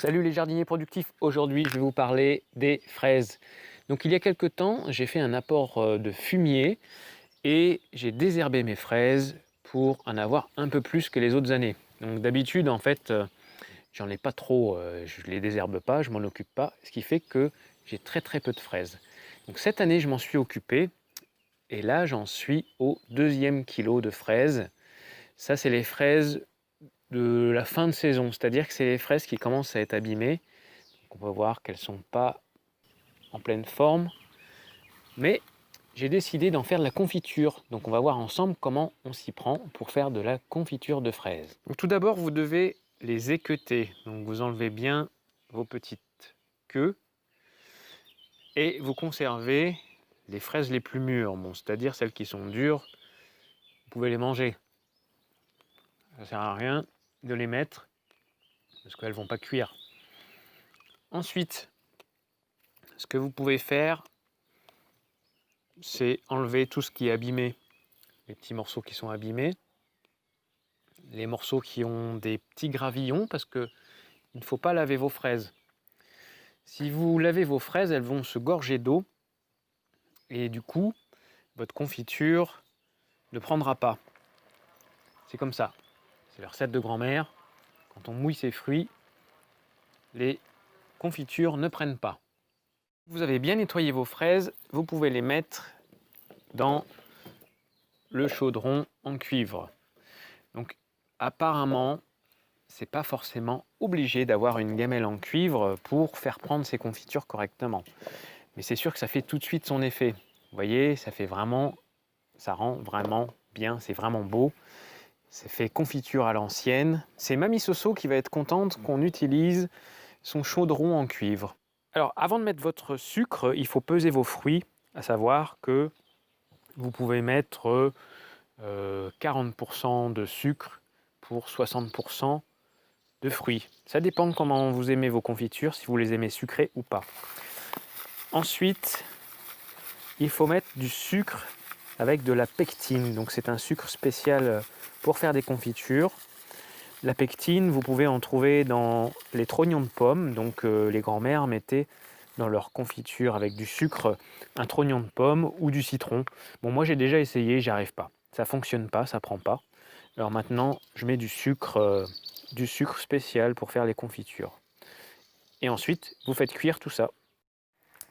Salut les jardiniers productifs, aujourd'hui je vais vous parler des fraises. Donc il y a quelque temps, j'ai fait un apport de fumier et j'ai désherbé mes fraises pour en avoir un peu plus que les autres années. Donc d'habitude en fait, j'en ai pas trop, je les désherbe pas, je m'en occupe pas, ce qui fait que j'ai très peu de fraises. Donc cette année je m'en suis occupé et là j'en suis au 2e kilo de fraises. Ça c'est les fraises de la fin de saison, c'est-à-dire que c'est les fraises qui commencent à être abîmées. On peut voir qu'elles ne sont pas en pleine forme, mais j'ai décidé d'en faire de la confiture. Donc on va voir ensemble comment on s'y prend pour faire de la confiture de fraises. Donc, tout d'abord, vous devez les équeuter. Donc vous enlevez bien vos petites queues et vous conservez les fraises les plus mûres, bon, c'est-à-dire celles qui sont dures, vous pouvez les manger. Ça ne sert à rien de les mettre parce qu'elles ne vont pas cuire. Ensuite, ce que vous pouvez faire, c'est enlever tout ce qui est abîmé, les petits morceaux qui sont abîmés, les morceaux qui ont des petits gravillons, parce qu'il ne faut pas laver vos fraises. Si vous lavez vos fraises, elles vont se gorger d'eau, et du coup, votre confiture ne prendra pas. C'est comme ça. C'est la recette de grand-mère. Quand on mouille ses fruits, les confitures ne prennent pas. Vous avez bien nettoyé vos fraises, vous pouvez les mettre dans le chaudron en cuivre. Donc apparemment, c'est pas forcément obligé d'avoir une gamelle en cuivre pour faire prendre ses confitures correctement. Mais c'est sûr que ça fait tout de suite son effet. Vous voyez, ça rend vraiment bien, c'est vraiment beau. C'est fait confiture à l'ancienne. C'est Mamie Soso qui va être contente qu'on utilise son chaudron en cuivre. Alors, avant de mettre votre sucre, il faut peser vos fruits, à savoir que vous pouvez mettre 40% de sucre pour 60% de fruits. Ça dépend de comment vous aimez vos confitures, si vous les aimez sucrées ou pas. Ensuite, il faut mettre du sucre avec de la pectine. Donc c'est un sucre spécial pour faire des confitures. La pectine, vous pouvez en trouver dans les trognons de pommes. Donc les grands-mères mettaient dans leur confiture avec du sucre un trognon de pomme ou du citron. Bon, moi j'ai déjà essayé, j'y arrive pas. Ça fonctionne pas, ça prend pas. Alors maintenant, je mets du sucre spécial pour faire les confitures. Et ensuite, vous faites cuire tout ça.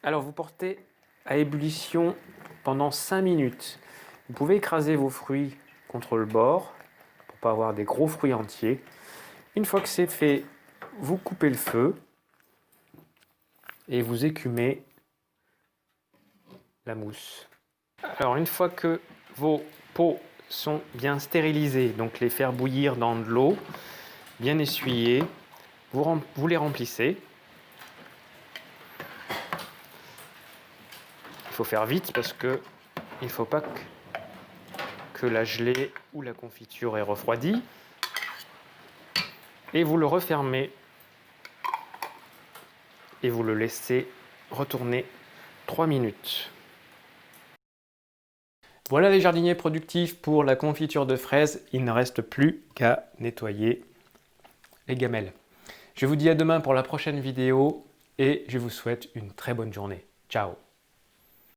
Alors vous portez à ébullition pendant 5 minutes. Vous pouvez écraser vos fruits contre le bord pour ne pas avoir des gros fruits entiers. Une fois que c'est fait, vous coupez le feu et vous écumez la mousse. Alors une fois que vos pots sont bien stérilisés, donc les faire bouillir dans de l'eau, bien essuyés, vous les remplissez. Il faut faire vite parce que il ne faut pas que la gelée ou la confiture ait refroidi. Et vous le refermez et vous le laissez retourner 3 minutes. Voilà les jardiniers productifs pour la confiture de fraises. Il ne reste plus qu'à nettoyer les gamelles. Je vous dis à demain pour la prochaine vidéo et je vous souhaite une très bonne journée. Ciao!